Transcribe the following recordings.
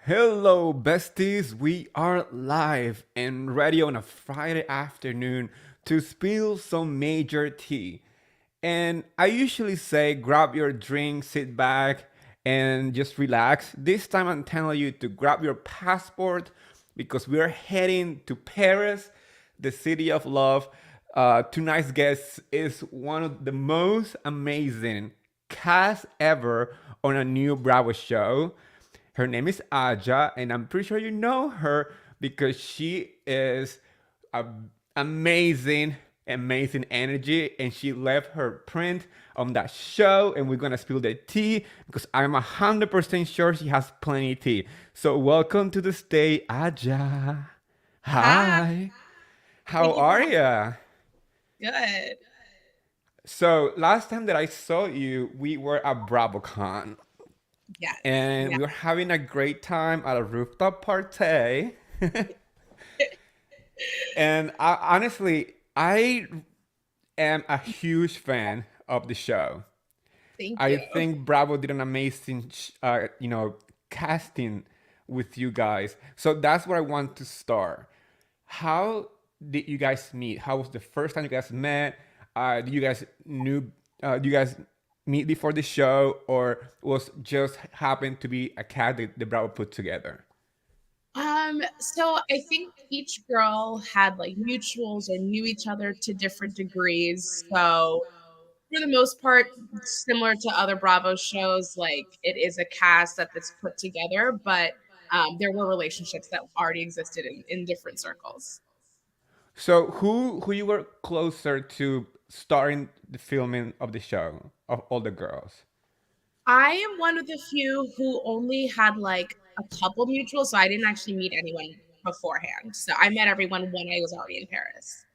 Hello, besties. We are live and ready on a Friday afternoon to spill some major tea. And I usually say grab your drink, sit back, and just relax. This time I'm telling you to grab your passport because we're heading to Paris, the city of love. Tonight's guest is one of the most amazing cast ever on a new Bravo show. Her name is Adja, and I'm pretty sure you know her because she is a amazing, amazing energy, and she left her print on that show. And we're gonna spill the tea because I'm 100% sure she has plenty of tea. So welcome to the stage, Adja. Hi, Hi, how thank you for are having ya? me. Good. So last time that I saw you, we were at BravoCon, Yes. and Yeah. we were having a great time at a rooftop party. And honestly, I am a huge fan of the show. Thank I you. think Bravo did an amazing, casting with you guys. So that's where I want to start. How did you guys meet? How was the first time you guys met? Did you guys knew? Do you guys meet before the show, or was just happened to be a cat that the Bravo put together? So I think each girl had like mutuals or knew each other to different degrees. So for the most part, similar to other Bravo shows, like it is a cast that's put together, but there were relationships that already existed in different circles. So who you were closer to starting the filming of the show of all the girls? I am one of the few who only had like a couple mutuals, so I didn't actually meet anyone beforehand. So I met everyone when I was already in Paris.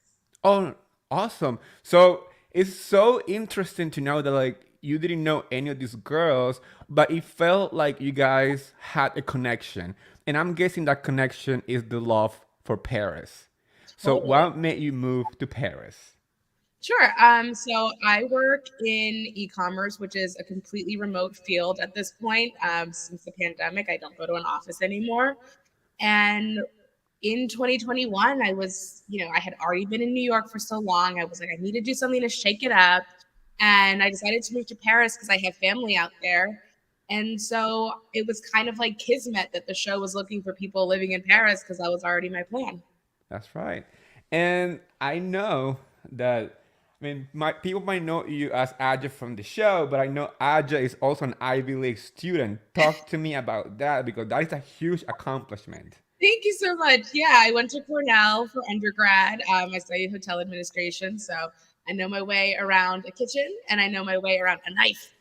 Oh, awesome! So it's so interesting to know that like you didn't know any of these girls, but it felt like you guys had a connection, and I'm guessing that connection is the love for Paris. So Totally. what made you move to Paris? Sure. So I work in e-commerce, which is a completely remote field at this point. Since the pandemic, I don't go to an office anymore. And in 2021, I had already been in New York for so long. I was like, I need to do something to shake it up. And I decided to move to Paris because I have family out there. And so it was kind of like kismet that the show was looking for people living in Paris because that was already my plan. That's right. And I know that, I mean, my people might know you as Adja from the show, but I know Adja is also an Ivy League student. Talk to me about that because that is a huge accomplishment. Thank you so much. Yeah, I went to Cornell for undergrad. I studied hotel administration, so I know my way around a kitchen and I know my way around a knife.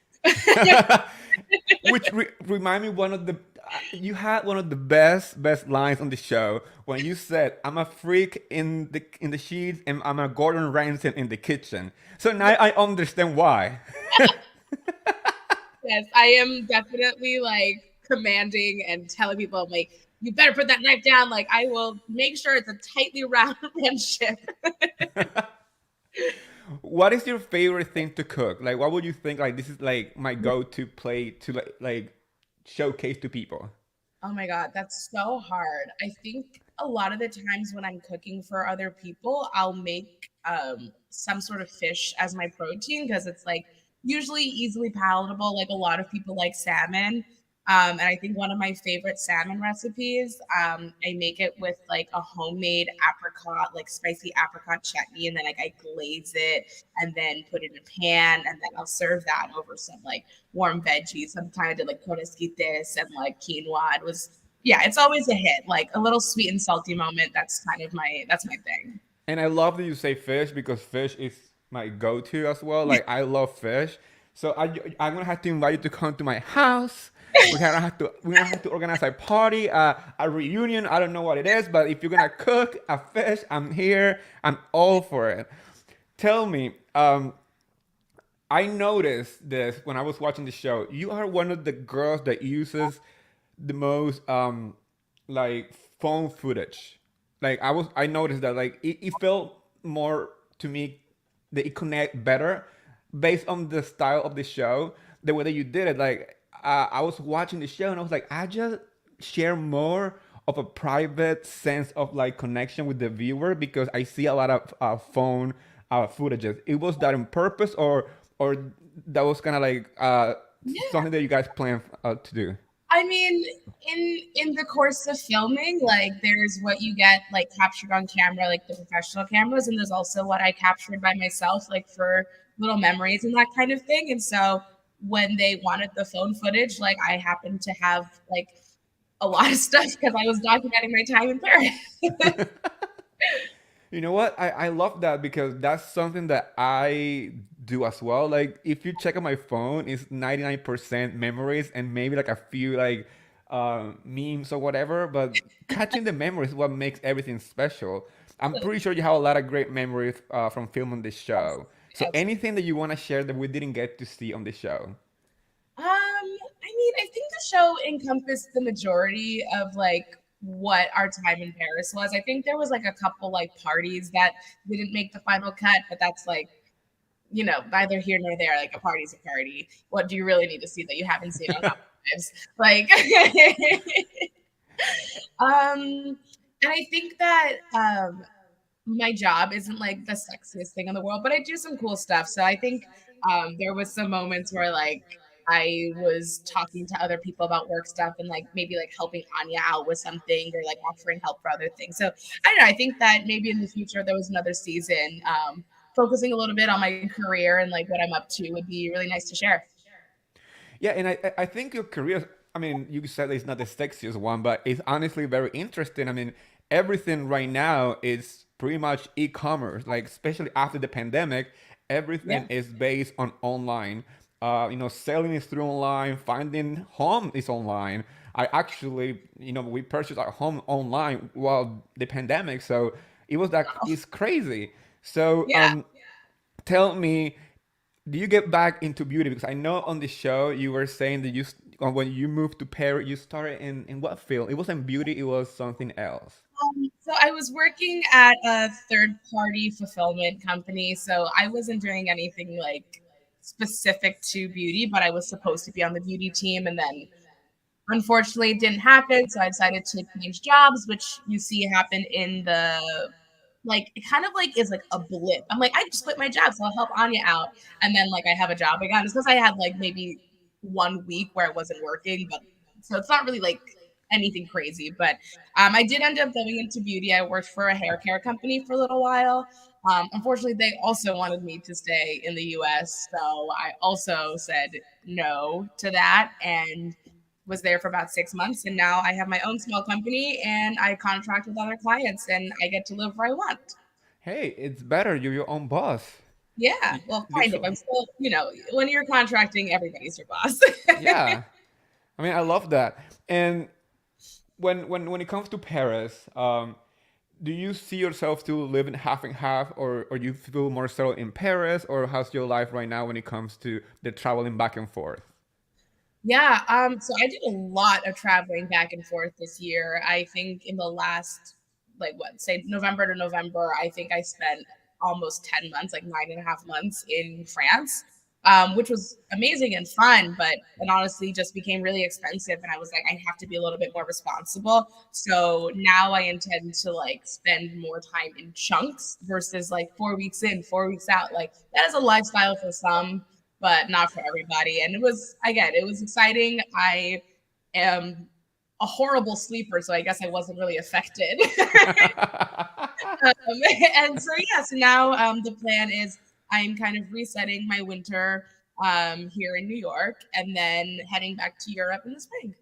Which remind me one of the you had one of the best lines on the show when you said I'm a freak in the sheets and I'm a Gordon Ramsay in the kitchen. So now I understand why. Yes, I am definitely like commanding and telling people, I'm like, you better put that knife down. Like, I will make sure it's a tightly round ship. What is your favorite thing to cook? Like, what would you think? Like, this is like my go-to plate to like showcase to people. Oh my God, that's so hard. I think a lot of the times when I'm cooking for other people, I'll make some sort of fish as my protein because it's like usually easily palatable. Like a lot of people like salmon. And I think one of my favorite salmon recipes, I make it with like a homemade apricot, like spicy apricot chutney, and then like I glaze it and then put it in a pan, and then I'll serve that over some like warm veggies. Sometimes I did like corosquites and like quinoa. It was yeah, it's always a hit. Like a little sweet and salty moment. That's my thing. And I love that you say fish because fish is my go-to as well. Like, I love fish. So I'm gonna have to invite you to come to my house. We're gonna have to organize a party, a reunion. I don't know what it is, but if you're gonna cook a fish, I'm here. I'm all for it. Tell me, I noticed this when I was watching the show. You are one of the girls that uses the most like phone footage. Like I noticed that like it felt more to me that it connect better based on the style of the show, the way that you did it. Like I was watching the show and I was like, I just share more of a private sense of like connection with the viewer because I see a lot of phone footages. It was that on purpose, or that was kind of like Yeah. something that you guys plan to do? I mean, in the course of filming, like there's what you get like captured on camera, like the professional cameras, and there's also what I captured by myself, like for little memories and that kind of thing. And so when they wanted the phone footage, like I happened to have like a lot of stuff because I was documenting my time in Paris. You know what? I love that because that's something that I do as well. Like if you check on my phone, it's 99% memories and maybe like a few like memes or whatever. But catching the memories is what makes everything special. I'm pretty sure you have a lot of great memories from filming this show. So Absolutely. anything that you want to share that we didn't get to see on the show? I mean, I think the show encompassed the majority of like what our time in Paris was. I think there was like a couple like parties that didn't make the final cut, but that's like, neither here nor there. Like a party's a party. What do you really need to see that you haven't seen on Housewives? Like, and I think that my job isn't like the sexiest thing in the world, but I do some cool stuff. So I think there was some moments where like I was talking to other people about work stuff and like maybe like helping Anya out with something or like offering help for other things. So I don't know. I think that maybe in the future there was another season focusing a little bit on my career and like what I'm up to would be really nice to share. Yeah, and I think your career, I mean, you said it's not the sexiest one, but it's honestly very interesting. I mean, everything right now is pretty much e-commerce, like especially after the pandemic, everything Yeah. is based on online. Selling is through online, finding home is online. I actually, we purchased our home online while the pandemic, so it was like Wow. it's crazy. So, Yeah. tell me, do you get back into beauty? Because I know on the show you were saying that when you moved to Paris, you started in what field? It wasn't beauty; it was something else. So I was working at a third party fulfillment company. So I wasn't doing anything like specific to beauty, but I was supposed to be on the beauty team. And then unfortunately it didn't happen. So I decided to change jobs, which you see happen in the like it kind of like is like a blip. I'm like, I just quit my job, so I'll help Anya out. And then like I have a job again. It's because I had like maybe 1 week where I wasn't working, but so it's not really like anything crazy. But I did end up going into beauty. I worked for a hair care company for a little while. Unfortunately, they also wanted me to stay in the US. So I also said no to that and was there for about 6 months. And now I have my own small company and I contract with other clients and I get to live where I want. Hey, it's better. You're your own boss. Yeah, You, well, kind of. literally. I'm still, when you're contracting, everybody's your boss. Yeah. I mean, I love that. And when it comes to Paris, do you see yourself still living half and half, or you feel more settled in Paris, or how's your life right now when it comes to the traveling back and forth? Yeah, so I did a lot of traveling back and forth this year. I think in the last, like what, say November to November, I think I spent almost 10 months, like 9.5 months in France, which was amazing and fun, but and honestly just became really expensive. And I was like, I have to be a little bit more responsible. So now I intend to like spend more time in chunks versus like 4 weeks in, 4 weeks out. Like that is a lifestyle for some but not for everybody. And it was, again, it was exciting. I am a horrible sleeper, so I guess I wasn't really affected. um, and so, yeah, so now the plan is I'm kind of resetting my winter here in New York and then heading back to Europe in the spring.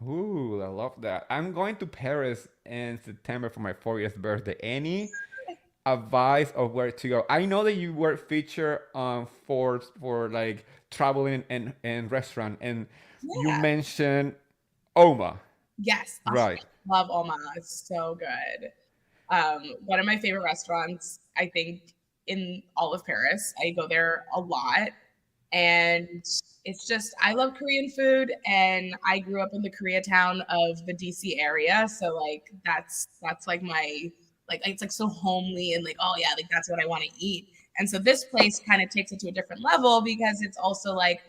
Ooh, I love that. I'm going to Paris in September for my 40th birthday. Any advice of where to go? I know that you were featured for like traveling and restaurant, and you Yeah. mentioned Oma, Yes. Oh, right? I love Oma. It's so good. One of my favorite restaurants, I think, in all of Paris. I go there a lot. And it's just I love Korean food and I grew up in the Koreatown of the DC area. So like that's like my like it's like so homely and like, oh yeah, like that's what I want to eat. And so this place kind of takes it to a different level because it's also like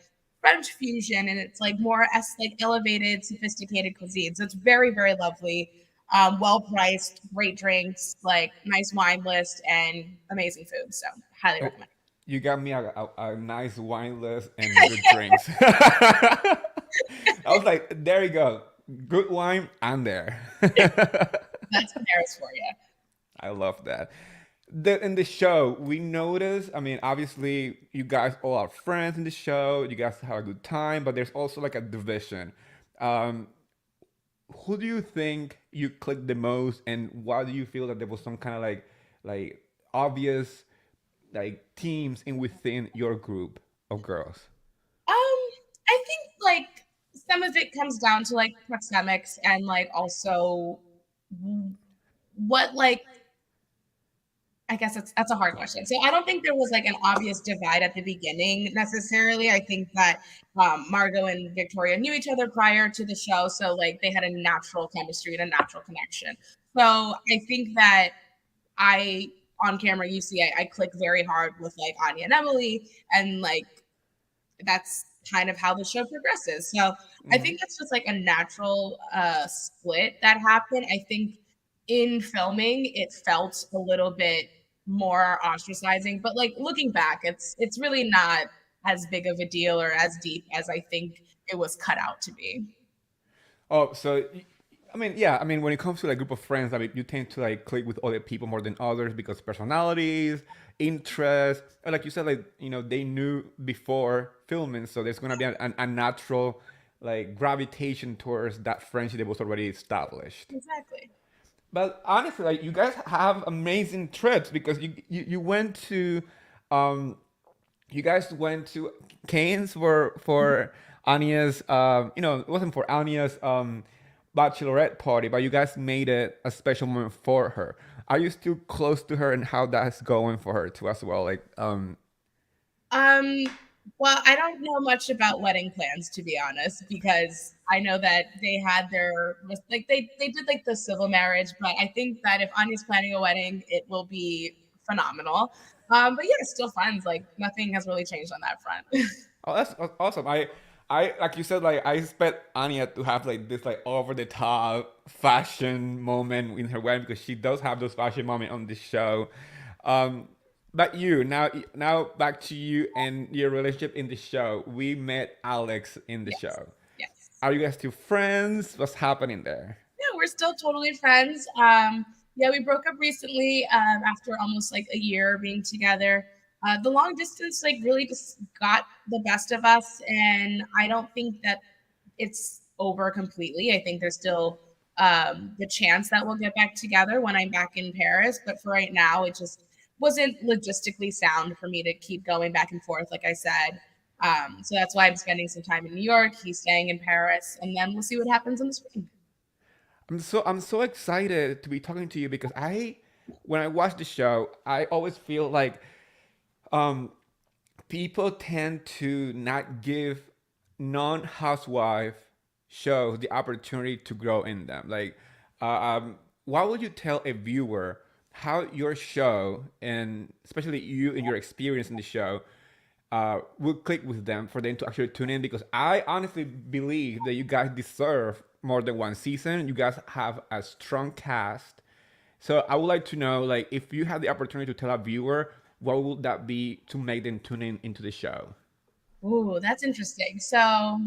French fusion, and it's like more like elevated, sophisticated cuisine. So it's very, very lovely, well priced, great drinks, like nice wine list, and amazing food. So highly Oh, recommend. you got me a nice wine list and good drinks. I was like, there you go. Good wine, I'm there. That's Paris for you. I love that. In the show, we notice, I mean, obviously, you guys all are friends in the show. You guys have a good time, but there's also like a division. Um, who do you think you clicked the most, and why do you feel that there was some kind of like obvious like teams in within your group of girls? I think like some of it comes down to like proxemics and like also what like I guess that's a hard question. So I don't think there was like an obvious divide at the beginning necessarily. I think that Margot and Victoria knew each other prior to the show, so like they had a natural chemistry and a natural connection. So I think that I on camera you see I click very hard with like Anya and Emily, and like that's kind of how the show progresses. So I Hmm. think that's just like a natural split that happened. I think in filming it felt a little bit more ostracizing, but like looking back, it's really not as big of a deal or as deep as I think it was cut out to be. Oh, so I mean, yeah, I mean, when it comes to like group of friends, I mean, you tend to like click with other people more than others because personalities, interests, or like you said, like they knew before filming, so there's gonna be a natural like gravitation towards that friendship that was already established. Exactly. But honestly, like you guys have amazing trips because you went to, um, you guys went to Canes for Anya's, it wasn't for Anya's bachelorette party, but you guys made it a special moment for her. Are you still close to her, and how that's going for her too as well? Like, Um, well, I don't know much about wedding plans to be honest, because I know that they had their like they did like the civil marriage, but I think that if Anya's planning a wedding, it will be phenomenal. But yeah, still friends. Like nothing has really changed on that front. oh, that's awesome. I like you said, like I expect Anya to have like this like over the top fashion moment in her wedding because she does have those fashion moments on the show. Um, but now back to you and your relationship in the show. We met Alex in the Yes, show. yes. Are you guys still friends? What's happening there? Yeah, we're still totally friends. Yeah, we broke up recently after almost like a year being together. The long distance like really just got the best of us, and I don't think that it's over completely. I think there's still the chance that we'll get back together when I'm back in Paris, but for right now, it just wasn't logistically sound for me to keep going back and forth, like I said. So that's why I'm spending some time in New York. He's staying in Paris, and then we'll see what happens in the spring. I'm so excited to be talking to you because when I watch the show, I always feel like um people tend to not give non-housewife shows the opportunity to grow in them. Like, why would you tell a viewer how your show, and especially you and your experience in the show, will click with them for them to actually tune in? Because I honestly believe that you guys deserve more than one season. You guys have a strong cast, so I would like to know, like, if you had the opportunity to tell a viewer, what would that be to make them tune in into the show? Ooh, that's interesting. So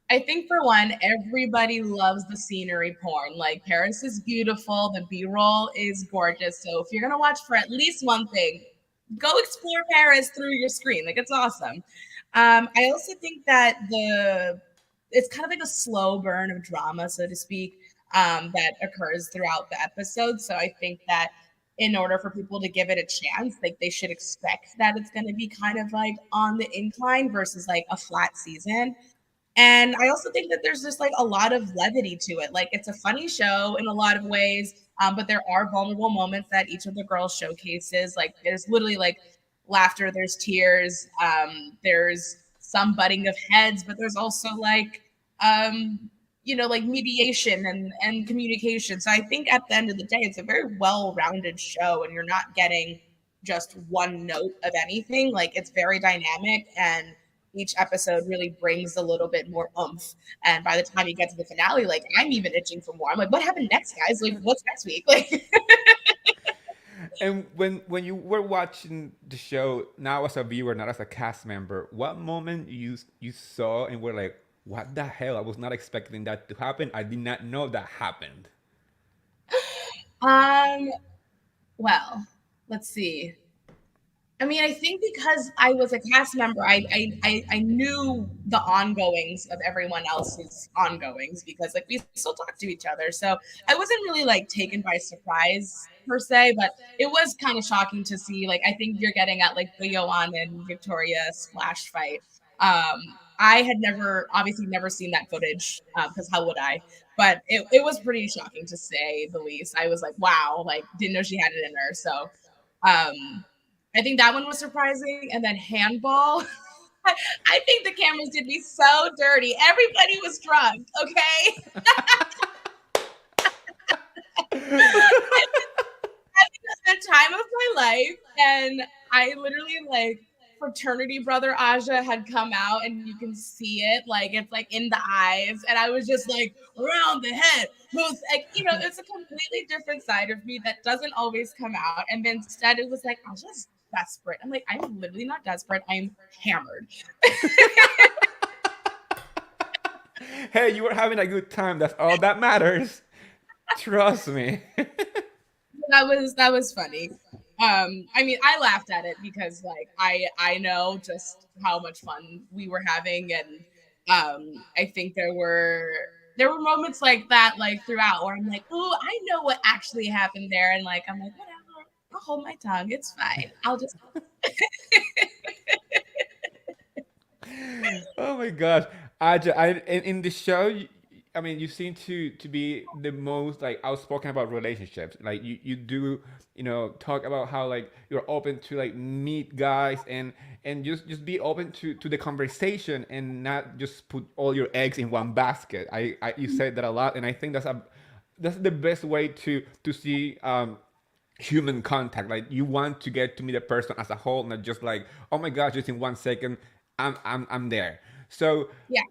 I think for one, everybody loves the scenery porn. Like Paris is beautiful, the B-roll is gorgeous. So if you're gonna watch for at least one thing, go explore Paris through your screen. Like it's awesome. I also think that the it's kind of like a slow burn of drama, so to speak, that occurs throughout the episode. So I think that in order for people to give it a chance, like they should expect that it's going to be kind of like on the incline versus like a flat season. And I also think that there's just like a lot of levity to it. Like it's a funny show in a lot of ways, but there are vulnerable moments that each of the girls showcases. Like there's literally like laughter, there's tears, there's some butting of heads, but there's also like like mediation and communication. So I think at the end of the day, it's a very well-rounded show, and you're not getting just one note of anything. Like it's very dynamic, and each episode really brings a little bit more oomph. And by the time you get to the finale, like I'm even itching for more. I'm like, what happened next, guys? Like, what's next week? Like, And when you were watching the show now as a viewer, not as a cast member, what moment you saw and were like, "What the hell? I was not expecting that to happen. I did not know that happened." um, well, let's see. I mean, I think because I was a cast member, I knew the ongoings of everyone else's ongoings because like we still talk to each other. So I wasn't really like taken by surprise per se, but it was kind of shocking to see. Like I think you're getting at like the Joanne and Victoria splash fight. I had never obviously never seen that footage because how would I? But it was pretty shocking to say the least. I was like, wow, like didn't know she had it in her. So I think that one was surprising. And then handball. I think the cameras did me so dirty. Everybody was drunk. Okay. The time of my life. And I literally like fraternity brother Aja had come out and you can see it like it's like in the eyes and I was just like around the head who's like it's a completely different side of me that doesn't always come out and then instead it was like Aja's desperate. I'm like I'm literally not desperate, I'm hammered. Hey, you were having a good time. That's all that matters. Trust me. That was funny. I mean, I laughed at it because like I know just how much fun we were having, and I think there were moments like that like throughout where I'm like, oh, I know what actually happened there, and like I'm like, whatever, I'll hold my tongue, it's fine. I'll just Oh my gosh, Aja, in the show, I mean, you seem to be the most like outspoken about relationships. Like you do, talk about how like you're open to like meet guys and just be open to the conversation and not just put all your eggs in one basket. You said that a lot, and I think that's the best way to see human contact. Like you want to get to meet a person as a whole, not just like, oh my gosh, just in 1 second, I'm there. So, yeah.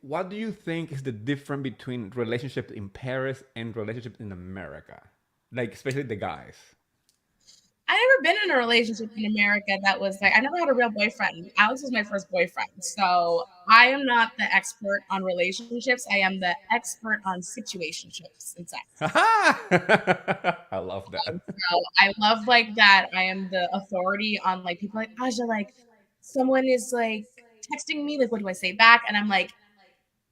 what do you think is the difference between relationships in Paris and relationships in America? Like, especially the guys. I never been in a relationship in America that was like I never had a real boyfriend. Alex was my first boyfriend. So I am not the expert on relationships. I am the expert on situationships and sex. I love that. So I love like that I am the authority on like people like Aja, like someone is like texting me, like what do I say back? And I'm like,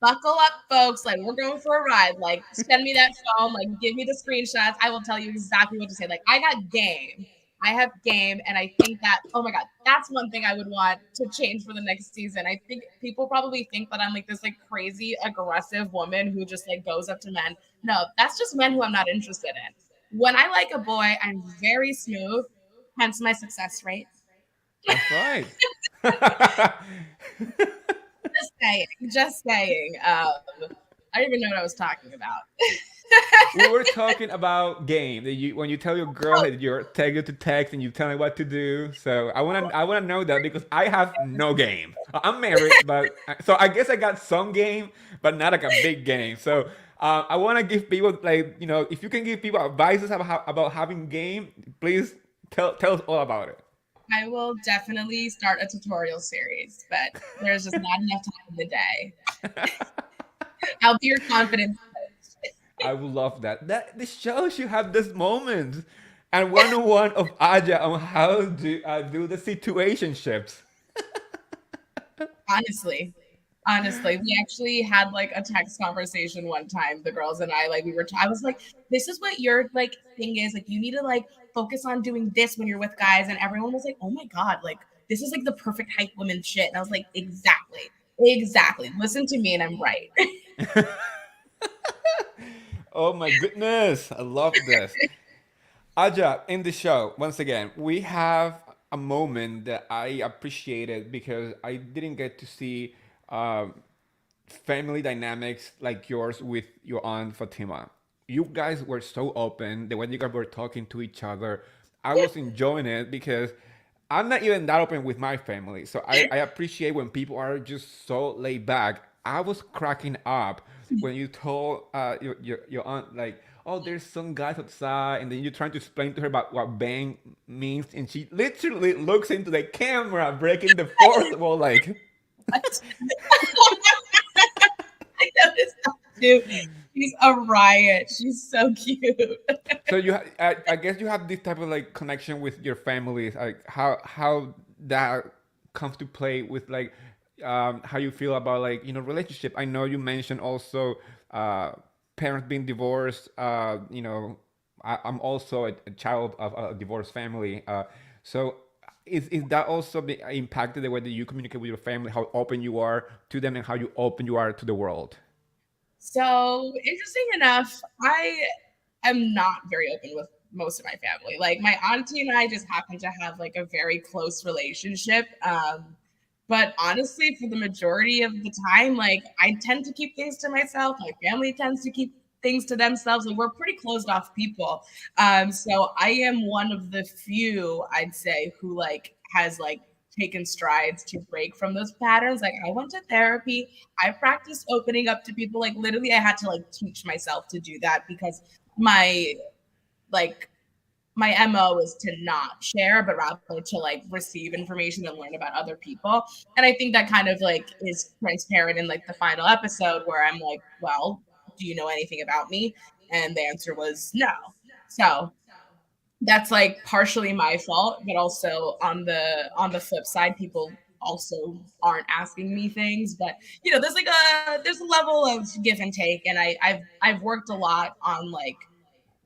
buckle up, folks. Like, we're going for a ride. Like, send me that phone. Like, give me the screenshots. I will tell you exactly what to say. Like, I got game. I have game. And I think that, oh my God, that's one thing I would want to change for the next season. I think people probably think that I'm like this like crazy aggressive woman who just like goes up to men. No, that's just men who I'm not interested in. When I like a boy, I'm very smooth, hence my success rate. That's right. Just saying, just saying. I don't even know what I was talking about. We were talking about game. That when you tell your girl that you're tell you to text and you tell me what to do. So I wanna know that because I have no game. I'm married, but so I guess I got some game, but not like a big game. So I wanna give people like if you can give people advices about having game, please tell us all about it. I will definitely start a tutorial series, but there's just not enough time in the day. I'll be your confidence coach. I would love that. That this shows you have this moment and one-on-one of Aja on how to do the situationships. Honestly, honestly, we actually had like a text conversation one time, the girls and I, like we were, I was like, this is what your like thing is. Like, you need to like focus on doing this when you're with guys. And everyone was like, oh my God, like this is like the perfect hype woman shit. And I was like, exactly, exactly. Listen to me and I'm right. Oh my goodness, I love this. Aja, in the show, once again, we have a moment that I appreciated because I didn't get to see family dynamics like yours with your aunt Fatima. You guys were so open. The way you guys were talking to each other, I was enjoying it because I'm not even that open with my family, so I appreciate when people are just so laid back. I was cracking up when you told your aunt like, oh, there's some guys outside, and then you're trying to explain to her about what bang means, and she literally looks into the camera, breaking the fourth wall, like. What? I noticed that too. She's a riot. She's so cute. So I guess you have this type of like connection with your families, like how that comes to play with like how you feel about like relationship. I know you mentioned also uh, parents being divorced. I'm also a child of a divorced family. So is that also impacted the way that you communicate with your family, how open you are to them, and how you open you are to the world? So interesting enough, I am not very open with most of my family. Like my auntie and I just happen to have like a very close relationship. But honestly, for the majority of the time, like I tend to keep things to myself. My family tends to keep things to themselves. Like we're pretty closed off people. So I am one of the few, I'd say, who like has like taken strides to break from those patterns. Like I went to therapy. I practiced opening up to people. Like literally, I had to like teach myself to do that because my like my MO is to not share, but rather to like receive information and learn about other people. And I think that kind of like is transparent in like the final episode where I'm like, well, do you know anything about me? And the answer was no. So that's like partially my fault, but also on the flip side, people also aren't asking me things. But there's a level of give and take, and I've worked a lot on like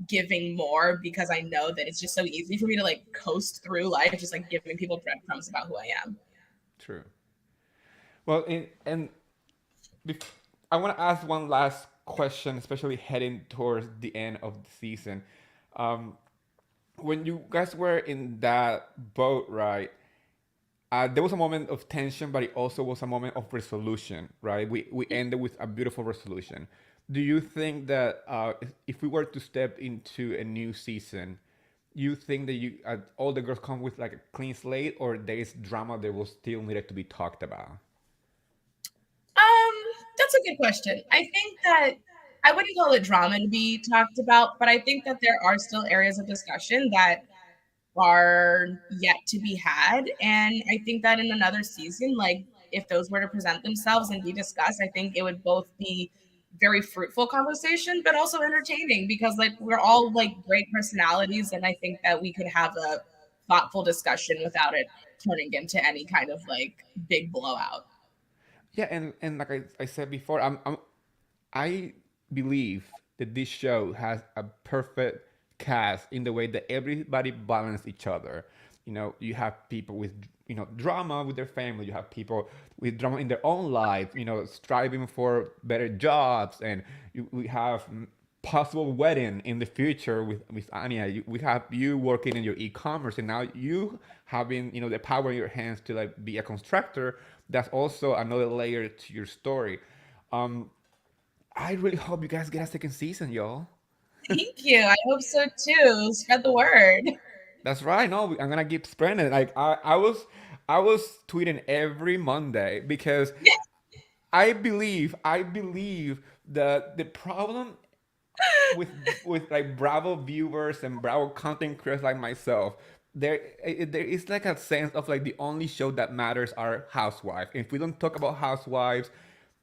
giving more because I know that it's just so easy for me to like coast through life, just like giving people breadcrumbs about who I am. True. Well, and bef- I want to ask one last question, especially heading towards the end of the season. Um, when you guys were in that boat ride, there was a moment of tension, but it also was a moment of resolution, right? We ended with a beautiful resolution. Do you think that if we were to step into a new season, you think that all the girls come with like a clean slate, or there is drama that will still needed to be talked about? Um, that's a good question. I think that I wouldn't call it drama to be talked about, but I think that there are still areas of discussion that are yet to be had. And I think that in another season, like if those were to present themselves and be discussed, I think it would both be very fruitful conversation, but also entertaining because like we're all like great personalities. And I think that we could have a thoughtful discussion without it turning into any kind of like big blowout. Yeah, and like I said before, I believe that this show has a perfect cast in the way that everybody balance each other. You have people with drama with their family. You have people with drama in their own life. Striving for better jobs, and we have possible wedding in the future with Anya. We have you working in your e-commerce, and now you having the power in your hands to like be a constructor. That's also another layer to your story. Um, I really hope you guys get a second season, y'all. Thank you. I hope so too. Spread the word. That's right. No, I'm gonna keep spreading it. Like I was tweeting every Monday because Yeah. I believe that the problem with like Bravo viewers and Bravo content creators like myself, there is like a sense of like the only show that matters are housewives. If we don't talk about housewives,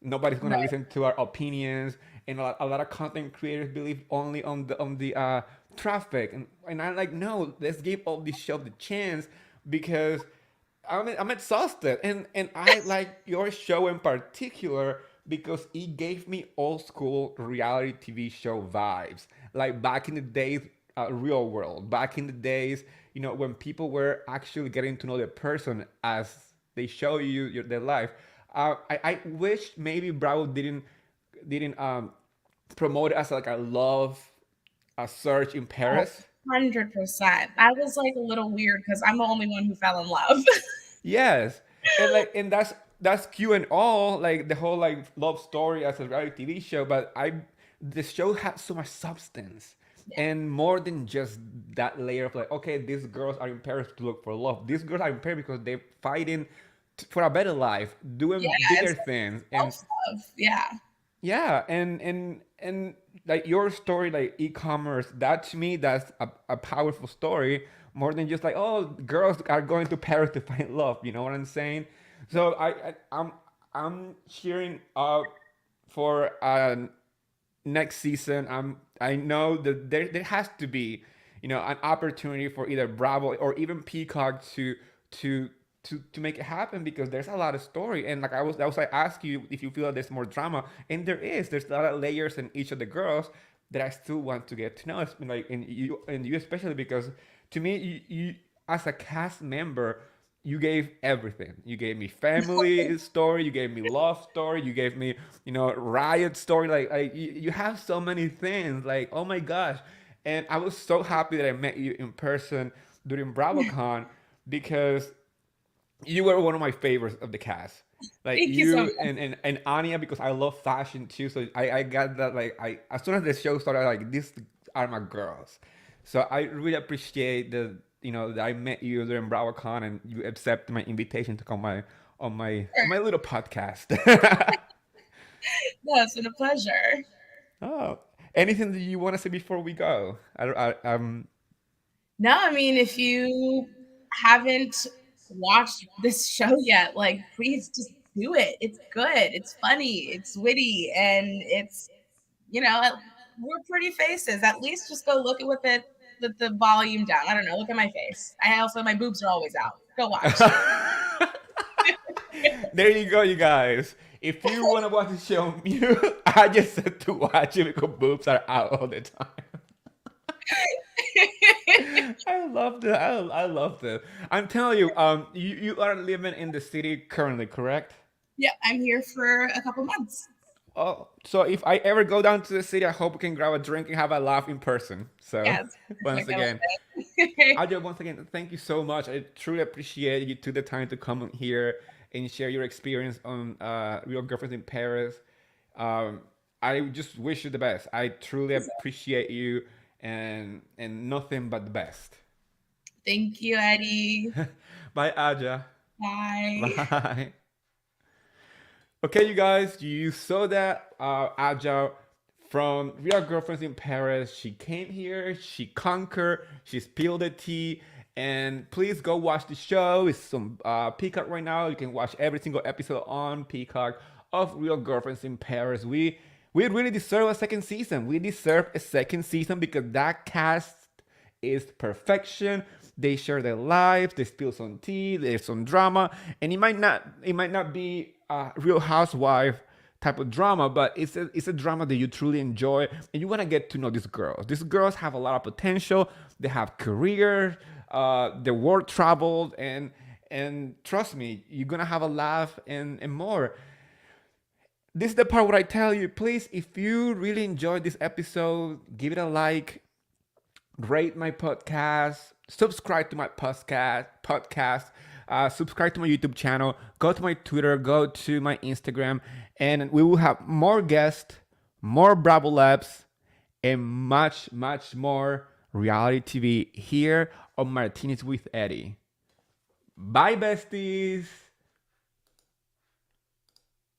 nobody's gonna Right. listen to our opinions. And a lot of content creators believe only on the traffic, and I'm like, no, let's give all this show the chance because I'm exhausted, and I like your show in particular because it gave me old school reality TV show vibes, like back in the days, real world, back in the days, when people were actually getting to know the person as they show you their life. I wish maybe Bravo didn't promote it as like a love a search in Oh, Paris. 100%. That was like a little weird because I'm the only one who fell in love. Yes, and that's Q and all like the whole like love story as a reality TV show. But the show had so much substance. Yeah. And more than just that layer of like, okay, these girls are in Paris to look for love. These girls are in Paris because they're fighting for a better life, doing bigger Yes. things. And Self love. Yeah. yeah, and like your story, like e-commerce, that to me, that's a powerful story, more than just like, oh, girls are going to Paris to find love. You know what I'm saying? So I'm cheering up for next season. I know that there has to be, an opportunity for either Bravo or even Peacock to to make it happen, because there's a lot of story. And like I ask you if you feel that there's more drama, and there's a lot of layers in each of the girls that I still want to get to know. Like and you especially, because to me, you as a cast member, you gave everything. You gave me family story, you gave me love story, you gave me, riot story. Like you have so many things. Like, oh my gosh. And I was so happy that I met you in person during BravoCon, because you were one of my favorites of the cast. Like Thank you so you much. and Anya, because I love fashion too. So I got that, like, I as soon as the show started, like, these are my girls. So I really appreciate that I met you during BravoCon and you accepted my invitation to come on my little podcast. No, it's been a pleasure. Oh, anything that you want to say before we go? No, I mean, if you haven't watched this show yet, like, please just do it. It's good. It's funny. It's witty, and we're pretty faces. At least just go look at the volume down. I don't know. Look at my face. My boobs are always out. Go watch. There you go, you guys. If you want to watch the show mute, I just said to watch it because boobs are out all the time. I love that. I love that. I'm telling you, you are living in the city currently, correct? Yeah, I'm here for a couple months. Oh, so if I ever go down to the city, I hope we can grab a drink and have a laugh in person. So, Yes, once like I again, like Adja, once again, thank you so much. I truly appreciate you took the time to come here and share your experience on Real Girlfriends in Paris. Um, I just wish you the best. I truly appreciate you, and nothing but the best. Thank you, Eddie. Bye, Adja. Bye. Bye. Okay, you guys, you saw that Adja from Real Girlfriends in Paris. She came here, she conquered, she spilled the tea, and please go watch the show. It's on Peacock right now. You can watch every single episode on Peacock of Real Girlfriends in Paris. We really deserve a second season. We deserve a second season because that cast is perfection. They share their lives. They spill some tea. There's some drama, and it might not be a Real Housewife type of drama, but it's a drama that you truly enjoy, and you want to get to know these girls. These girls have a lot of potential. They have careers. The world traveled, and trust me, you're gonna have a laugh and more. This is the part where I tell you, please, if you really enjoyed this episode, give it a like, rate my podcast, subscribe to my podcast, subscribe to my YouTube channel, go to my Twitter, go to my Instagram, and we will have more guests, more Bravo Labs, and much, much more reality TV here on Martinez with Eddie. Bye, besties.